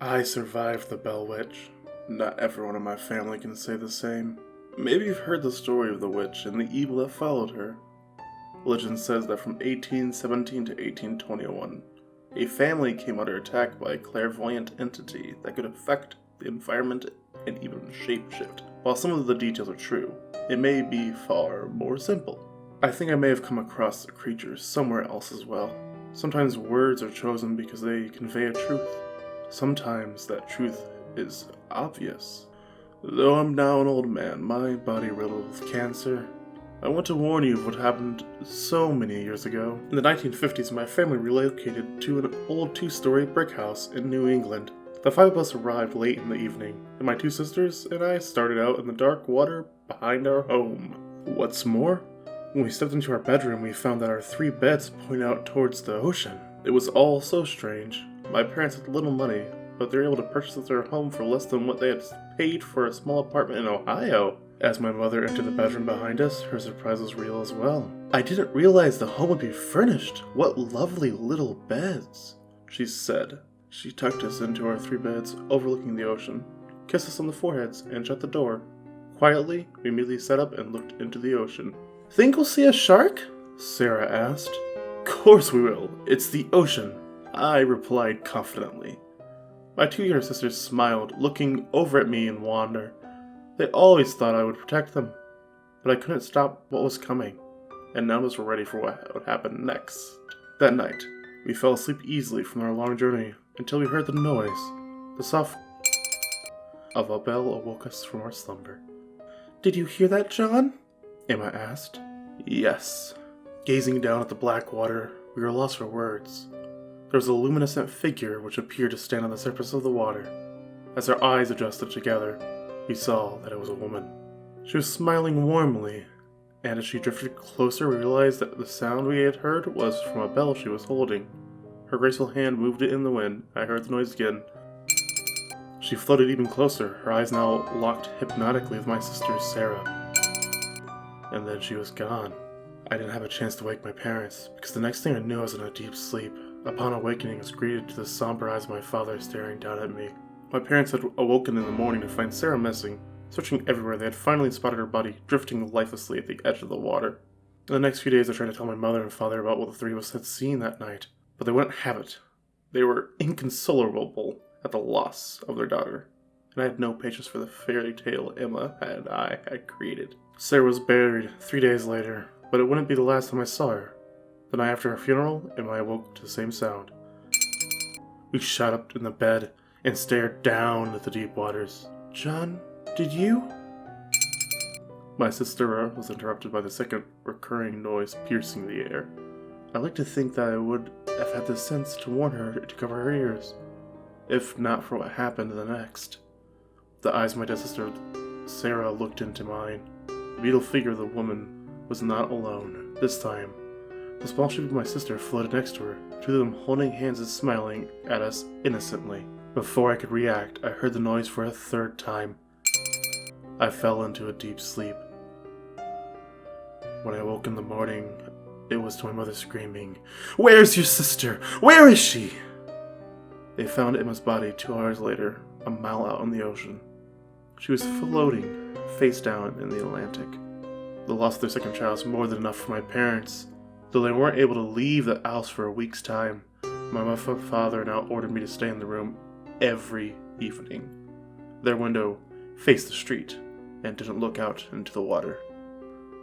I survived the Bell Witch. Not everyone in my family can say the same. Maybe you've heard the story of the witch and the evil that followed her. Legend says that from 1817 to 1821, a family came under attack by a clairvoyant entity that could affect the environment and even shapeshift. While some of the details are true, it may be far more simple. I think I may have come across the creatures somewhere else as well. Sometimes words are chosen because they convey a truth. Sometimes that truth is obvious. Though I'm now an old man, my body riddled with cancer, I want to warn you of what happened so many years ago. In the 1950s, my family relocated to an old two-story brick house in New England. The five of us arrived late in the evening, and my two sisters and I started out in the dark water behind our home. What's more, when we stepped into our bedroom, we found that our three beds point out towards the ocean. It was all so strange. My parents had little money, but they were able to purchase their home for less than what they had paid for a small apartment in Ohio. As my mother entered the bedroom behind us, her surprise was real as well. "I didn't realize the home would be furnished. What lovely little beds," she said. She tucked us into our three beds overlooking the ocean, kissed us on the foreheads, and shut the door. Quietly, we immediately sat up and looked into the ocean. "Think we'll see a shark?" Sarah asked. "Course we will. It's the ocean," I replied confidently. My two younger sisters smiled, looking over at me in wonder. They always thought I would protect them, but I couldn't stop what was coming, and none of us were ready for what would happen next. That night, we fell asleep easily from our long journey until we heard the noise. The soft of a bell awoke us from our slumber. "Did you hear that, John?" Emma asked. "Yes." Gazing down at the black water, we were lost for words. There was a luminescent figure which appeared to stand on the surface of the water. As our eyes adjusted together, we saw that it was a woman. She was smiling warmly, and as she drifted closer, we realized that the sound we had heard was from a bell she was holding. Her graceful hand moved it in the wind. I heard the noise again. She floated even closer, her eyes now locked hypnotically with my sister Sarah. And then she was gone. I didn't have a chance to wake my parents, because the next thing I knew I was in a deep sleep. Upon awakening, I was greeted to the somber eyes of my father staring down at me. My parents had awoken in the morning to find Sarah missing. Searching everywhere, they had finally spotted her body drifting lifelessly at the edge of the water. In the next few days, I tried to tell my mother and father about what the three of us had seen that night, but they wouldn't have it. They were inconsolable at the loss of their daughter, and I had no patience for the fairy tale Emma and I had created. Sarah was buried 3 days later, but it wouldn't be the last time I saw her. The night after her funeral, Emma awoke to the same sound. We shot up in the bed and stared down at the deep waters. "John, did you?" My sister was interrupted by the second recurring noise piercing the air. I like to think that I would have had the sense to warn her to cover her ears, if not for what happened the next. The eyes of my dead sister Sarah looked into mine. The beetle figure of the woman was not alone. This time, the small shape of my sister floated next to her, two of them holding hands and smiling at us innocently. Before I could react, I heard the noise for a third time. I fell into a deep sleep. When I woke in the morning, it was to my mother screaming, "Where's your sister? Where is she?" They found Emma's body 2 hours later, a mile out in the ocean. She was floating face down in the Atlantic. The loss of their second child was more than enough for my parents. Though they weren't able to leave the house for a week's time, my mother and father now ordered me to stay in the room every evening. Their window faced the street and didn't look out into the water.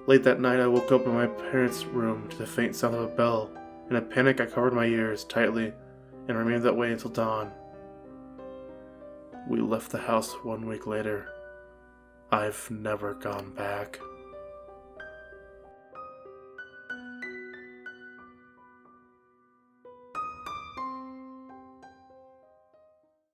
Late that night, I woke up in my parents' room to the faint sound of a bell. In a panic, I covered my ears tightly and remained that way until dawn. We left the house 1 week later. I've never gone back.